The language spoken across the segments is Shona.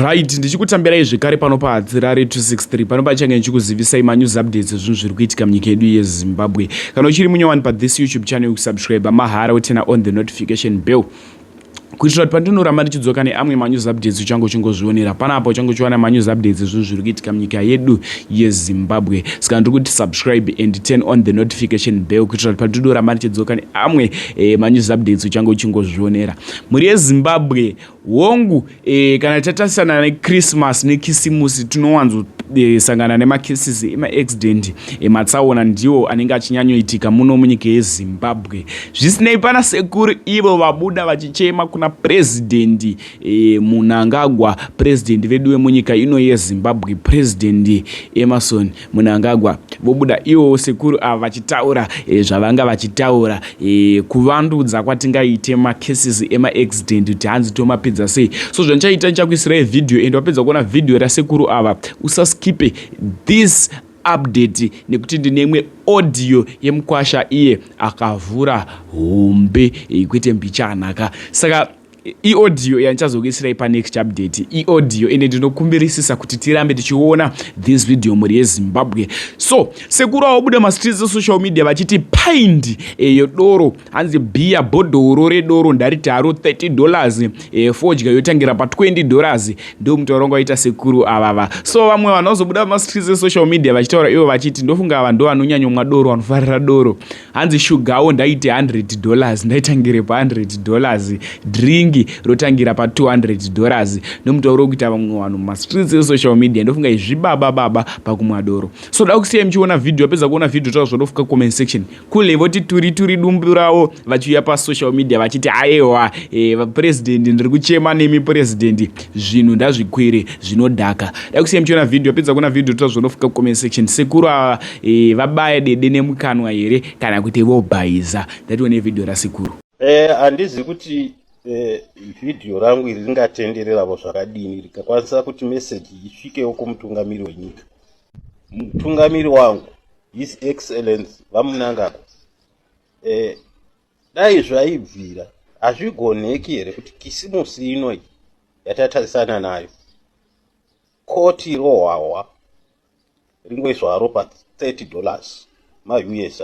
Right, ndichikutambirai zvekare pano paHadzirare 263 pano pachange ndichikuzivisai manews updates ezvinhu zviri kuitika munyika yedu yeZimbabwe. Kana uchiri munyowani pathis YouTube channel, kusubscribe mahara utena on the notification bell kuitira kuti pandinoramba ndichidzoka neamwe manews updates uchange uchingozvionera panapo uchange uchiwana manews updates ezvinhu zviri kuitika munyika yedu yeZimbabwe. Saka ndiri kuti subscribe and turn on the notification bell kuitira kuti pandinoramba ndichidzoka neamwe manews updates uchange uchingozvionera. Muri yeZimbabwe hongu kana tatasana neChristmas nekisimusi tinowanzo sangana nemacases ema-accident ematsaona ndiwo anenge achinyanyoitika muno munyika yeZimbabwe. Zvisinei pana sekuru ivo vabuda vachichema kuna president Mnangagwa, president vedu vemunyika ino yeZimbabwe, president Emmerson Mnangagwa. Vobuda ivo sekuru ava vachitaura zvavanga vachitaura kuvandudza kwatingaite macases ema-accident kuti hanzi tomapedza sei. So zvandichaita ndichakuisirai video and wapedza kuona video rasekuru ava usaskipe this update nekuti ndinemwe audio yemukwasha iye akavhura hombe kwete mbichanaka. Saka audio yandichazokuisirai panext update audio ende ndinokumbirisisa kuti tirambe tichiona this video muri yeZimbabwe. So sekuru avabuda mastreets esocial media vachiti pint yedoro hanzi bhiya bhodhoro redoro ndariti haro $30 fodya yotangira pa$20 ndio mutauro waita sekuru avava. So vamwe vanozobuda mastreets esocial media vachitaura ivo vachiti ndofunga ava ndo vanonyanyomwa doro vanofarira doro hanzi shugawo ndaiti $100 ndaitangire pa$100 drink rotangira pa$200 nomutauro kuti vamwe vanhu mastreets esocial media ndofunga izvibaba baba pakumwa doro. So da kusiyai muchiona video apedza kuona video taura zvonofuka comment section kule voti turi dumbu ravo vachiuya pasocial media vachiti aiwa president ndiri kuchema nemi president zvinhu ndazvikwire zvinodhaka. Da kusiyai muchiona video apedza kuona video taura zvonofuka comment section sekuru vabaya dede nemukanwa here kana kuti vobhayiza. Ndatione video rasekuru. Handizi kuti video rangu iri ringatendererawo zvakadini rikakwanisa kuti message isvikewo kumutungamiri wenyika. Mutungamiri wangu His Excellency vaMnangagwa, dai zvaibvira hazvigoneki here kuti kisimusi inoi yatatarisana nayo koti rohwawa ringoiswa pa $30 ma-US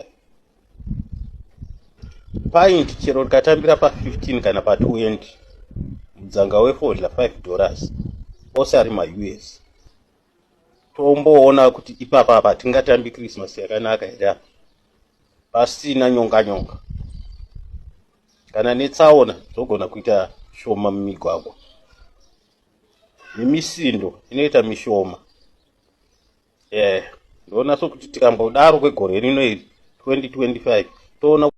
pint chero rikatambira pa15 kana pa20 mudzanga wefodya $5 ose ari ma-US. Tomboona kuti ipapa apa tingatambi Christmas yakanaka here pasina nyonga kana netsaona dzogona kuita shoma mumigwagwa nemisindo inoita mishoma. Ndoona sokuti tikambodaro kwegore rino iri 2025 toona.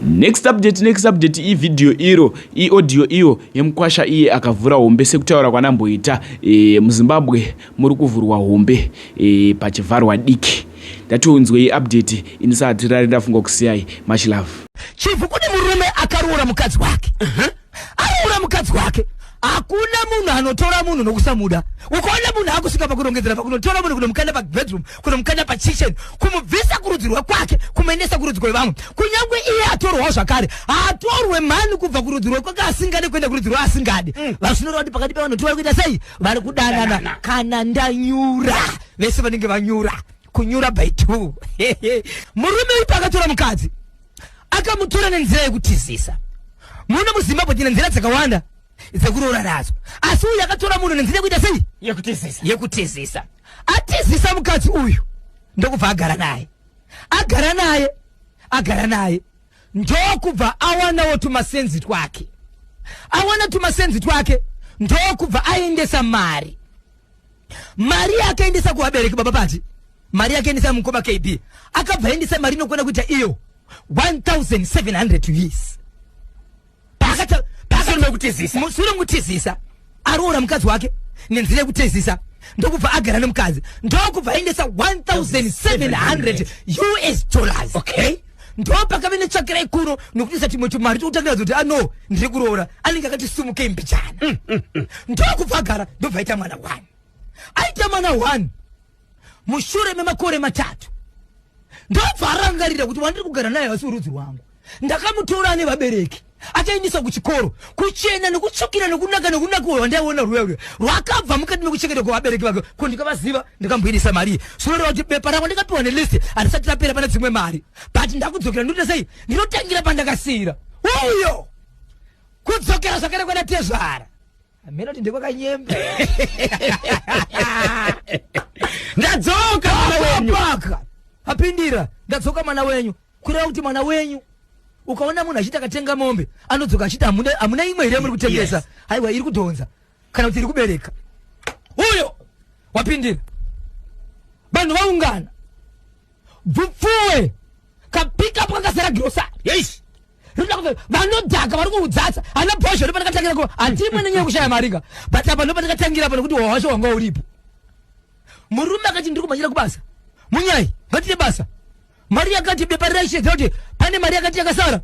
Next update i video iro i audio iyo yemukwasha iye akavhura hombe sekutaura kwanamboita muZimbabwe muri kuvhurwa hombe pachivharwa diki. Ndatiunzwe update inisati rari ndafunga kusiyai much love. Chifu kune murume akaroora mukadzi wake. Aroora mukadzi wake. Hakuna munhu anotora munhu nokusamuda. Ukaona munhu akusvika pakurongedzera pakunotora munhu kunomukanda pabedroom, kunomukanda pachitchen, kumubvisa kurudzirwa kwake, kumuendesa kurudzirwa rwevamwe. Kunyangwe iye atorwawo zvakare, haatorwe mhani kubva kurudzirwa kwake asingade kuenda kurudzirwa asingade. Vazvinoreva kuti pakati pevanotora kuita sei? Vari kudanana kana ndanyura. Vese vanenge vanyura. Kunyura by 2. Murume uyu akatora mukadzi akamutora nenzira yekutizisa. Muno muZimbabwe tina nzira dzakawanda dzekuroora nazo, asi uyu akatora munhu nenzira yekuita sei? Yekutizisa. Atizisa mukadzi uyu ndokubva agara naye ndokubva awanawo tumasenzi twake. Awana tumasenzi twake ndokubva aendesa mari yake aendesa kuvabereki baba pati. Mari yake aendesa mukoma KB. Akabva aendesa mari inokwana kuita iyo $1,700 US. Mushure mukutizisa aroora mukadzi wake nenzira yekutizisa ndokubva agara nemukadzi ndokubva aendesa $1,700 US. Okay, ndopakave netsvakirai kuno nokutisa timwe tumari tokutangira kuti ano ndiri kuroora anenge akati sumukei mbichana. Ndokubva agara ndobva aita mwana 1. Aita mwana 1 mushure memakore 3 ndobva arangarira kuti wandiri kugara naye wasi urudzi rwangu ndakamutora nevabereki achaendisa kuchikoro kuchena nekutsvukira nekunaka nekunakuwa ndaiona rwewe rwakabva mukati mekuchekereko vabereki vake ko ndikavaziva ndikambuyirisa mari sonoreva kuti bepa rangu ndikapiwa nelist handisati rapera pana dzimwe mari but ndakudzokera ndoita sei ndinotangira pandakasiyira uyo kudzokera zvakare kwena tezvara amene kuti ndikwakanyembe ndadzoka mwana wenyu apindira ndadzoka mwana wenyu kureva kuti mwana wenyu ukaona munhu achiti akatenga mombe anodzoka achiti hamuna imwe here muri kutengesa haiwa iri kudhonza kana kuti iri kubereka uyo wapindira vanhu vaungana bvupfuwe kapika pakazara grosari yes vanodhaka vari kuudzatsa ana bhozho ndopa ndakatangira ko handimwe nenyaya yekushaya marika but apa ndopa ndakatangira pa nekuti wawacho wanga uripo murume akati ndiri kumhanyira kubasa munyai ngatite basa mari yakati bepa riraishedza kuti pane mari yakati yakasara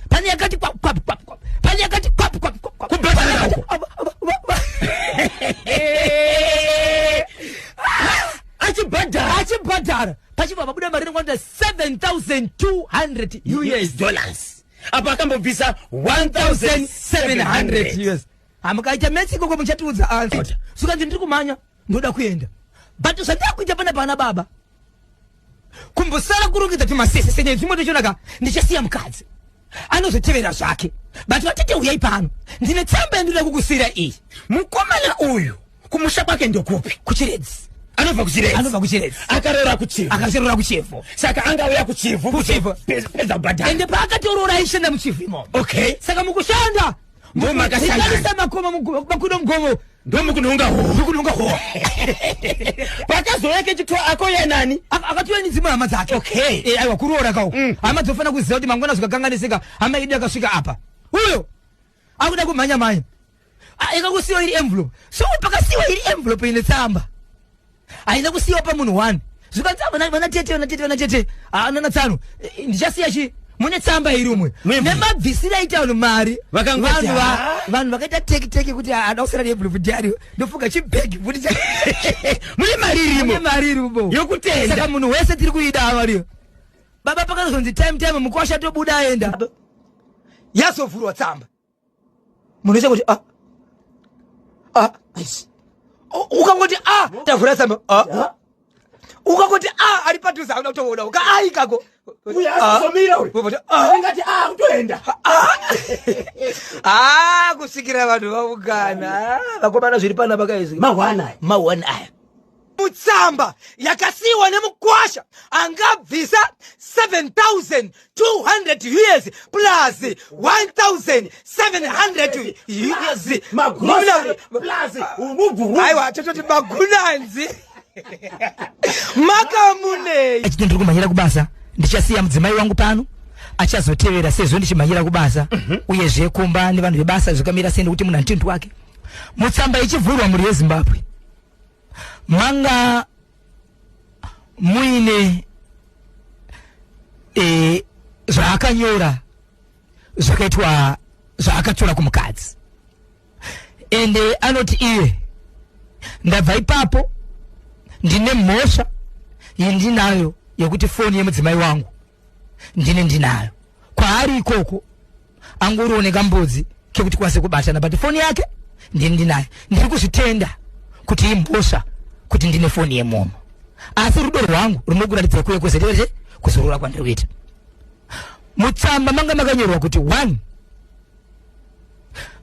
pane yakati pane yakati achibhadhara pachibva pabuda mari rinokwanira 7,200 US dollars apa akambobvisa 1,700 US hamukaita metsiko ko muchatiudza answer sukanzi ndiri kumhanya ndoda kuenda but zvandakuita pana pana baba kumbosara kurongedza kuti masese senye zvimwe ndichonaka ndichasiya mukadzi anozotevera zvake but vatete uyai pano ndine tsamba yandoda kukusira iyi mukomana uyu kumusha kwake ndokupi kuchiredzi anobva kuchiredzi akarora kuchifu akazorora kuchifu saka angauya kuchifu peza kubhadhara ende paakatorora aishanda muchifu imo okay saka mukushanda ndomakasangana makoma makudo mugomo ndomukunonga ho pakazoyake chitwa ako yenani akatiwa ni dzimwe hama dzake okay aiwa kuroora kawo hama dzofana kuziva kuti mangwana zvikakanganisika hama idi akasvika apa uyo akuda kumhanya ikakusiyiwa iri envelope so pakasiyiwa iri envelope ine tsamba haina kusiyiwa pamunhu 1 zvikanzi vanatete nana tsano ndichasiya chi mune tsamba iri umwe nemabvisira aita vanhu mari vanhu vakaita teki kuti ada kusara neenvelope diario ndofunga chibhegi kuti mune mari irimo yokutenda saka munhu wese tiri kuida avariyo baba pakazonzi time mukwasha tobuda aenda yazovhurwa tsamba munhu wese kuti ukangoti tavhura tsamba ukangoti ari padhuze auna kutoona ikako kusvikira vanhu vaungana vakomana zviri pana vakaizika mahwana aya mutsamba yakasiyiwa nemukwasha angabvisa 7,200 US plus 1,700 US aiwa tototi magunanzi makamunei achiti ndiri kumhanyira kubasa ndichasiya mudzimai wangu pano achazotevera sezvo ndichimhanyira kubasa uyezve kumba nevanhu vebasa zvikamira sende kuti munhu antindu wake mutsamba ichivhurwa muri yeZimbabwe manga muine zvaakanyora zvakaitwa zvaakatora kumukadzi ende anoti iye ndabva ipapo ndine mhosva yendinayo yekuti foni yemudzimai wangu ndinayo kwaari ikoko angoriwo nekambodzi kekuti kwase kubatana but foni yake ndinayo ndiri kuzvitenda kuti imhosva kuti ndine foni yemomo asi rudo rwangu runokuratidza kuye kwezereche kuzorora kwandiri kuita mutsamba manga makanyorwa kuti 1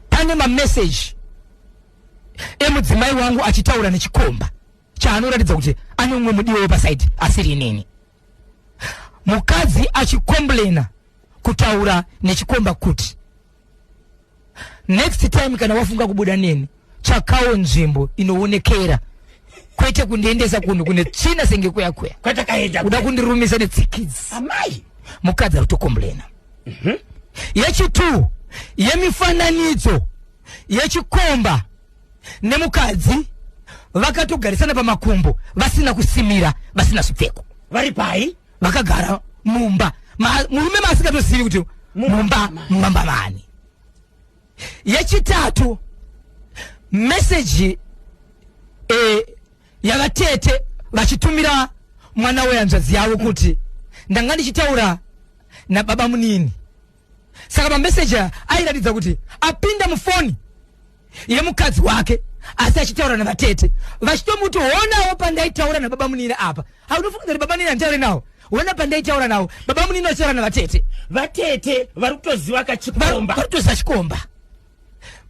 pane mameseji emudzimai wangu achitaura nechikomba chaanoratidza kuti ane umwe mudiwa wepasaidi asiri inini mukadzi achikomblena kutaura nechikomba kuti next time kana wafunga kubuda neni chakawo nzvimbo inoonekera kwete kundiendesa kunhu kune tsvina senge kweya kuda kundirumisa netsikidzi amai mukadzi aritokomblena yechi2 yemifananidzo yechikomba nemukadzi vakatogarisana pamakumbo vasina kusimira vasina zvipfeko vari pai vakagara mumba murume maasingatozivi kuti mumba mani yechitatu meseji yavatete vachitumira mwana wehanzvadzi yavo kuti ndanga ndichitaura nababa munini saka pamessenger airatidza kuti apinda mufoni yemukadzi wake asi achitaura navatete vachitomuti wonawo pandaitaura nababa munini apa haunofunga kuti baba munini antaure nawo wona pandaitaura nawo baba munini achitaura navatete vatete vari kutoziva kachikomba vari kutoziva chikomba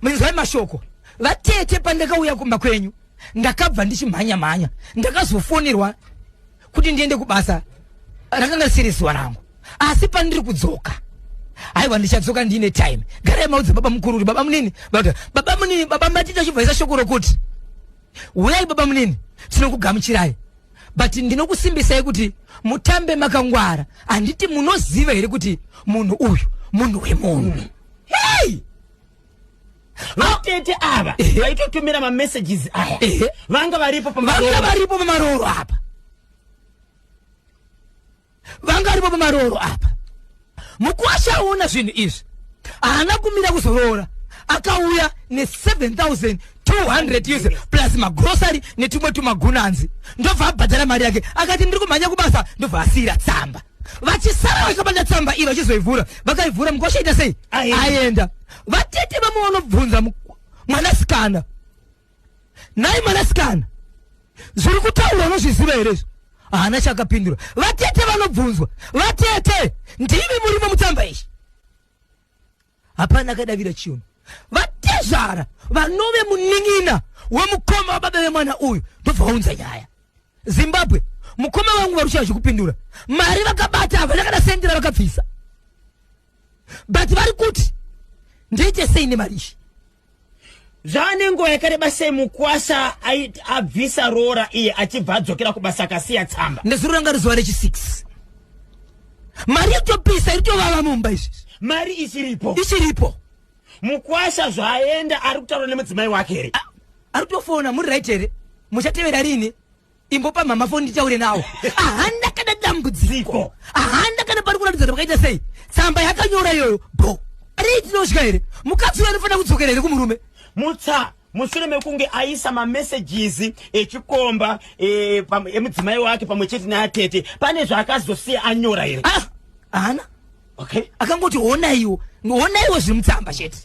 munzwai mashoko vatete pandakauya kumba kwenyu ndakabva ndichimhanya ndakazofonirwa kuti ndiende kubasa rakanga siriswa rangu asi pandiri kudzoka aiwa ndichadzoka ndine time garai maudzi baba mukuru baba munini baba matita chibvaisa shoko rokuti uyai baba munini tinokugamuchirai but ndinokusimbisai kuti mutambe makangwara anditi munoziva here kuti munhu uyu munhu wemunhu hey vatete ava vaitotumira mamessages aya vanga varipo pamaroro apa mukwashaona zvinhu izvi haana kumira kuzorora akauya ne7,200 years plus magrosari netumwe tumagunanzi ndobva abhadhara mari yake akati ndiri kumhanya kubasa ndobva asiyira tsamba vachisara vakabata tsamba iyi vachizoivhura vakaivhura mukwashaita sei aenda vatete vamuonobvunza mwanasikana nai mwanasikana zviri kutaura unozviziva here haana chakapindura vatete vanobvunzwa vatete ndimi murimo mutsamba ichi hapana akadavira chiuno vatezvara vanove muning'ina wemukoma wababa vemwana uyu ndobva vaunza nyaya Zimbabwe mukoma wangu varusha zvekupindura mari vakabata ava vakadasendera vakabvisa but vari kuti ndoite sei nemari izvi zvane nguva yakareba sei mukwasha abvisa rora iye achibva adzokera kubasa akasiya tsamba ndezuro ranga rizuva rechi6 mari yekutopisa iri tovava mumba izvi mari ichiripo mukwasha zvaenda ari kutaura nemudzimai wake here ari kutofona muri right here muchatevera rini imbopa mama foni nditaure nawo ahanda kana dambudziko ahanda kana pari kuratidza kuti vakaita sei tsamba yakanyora iyoyo bo ari tinosvika here mukadzi uyo anofanira kudzokera here kumurume mutsa mushure mekunge aisa mamessages echikomba emudzimai wake pamwe chete neatete pane zvaakazosiya anyora here hana okay akangoti honaiwo zviri mutsamba chete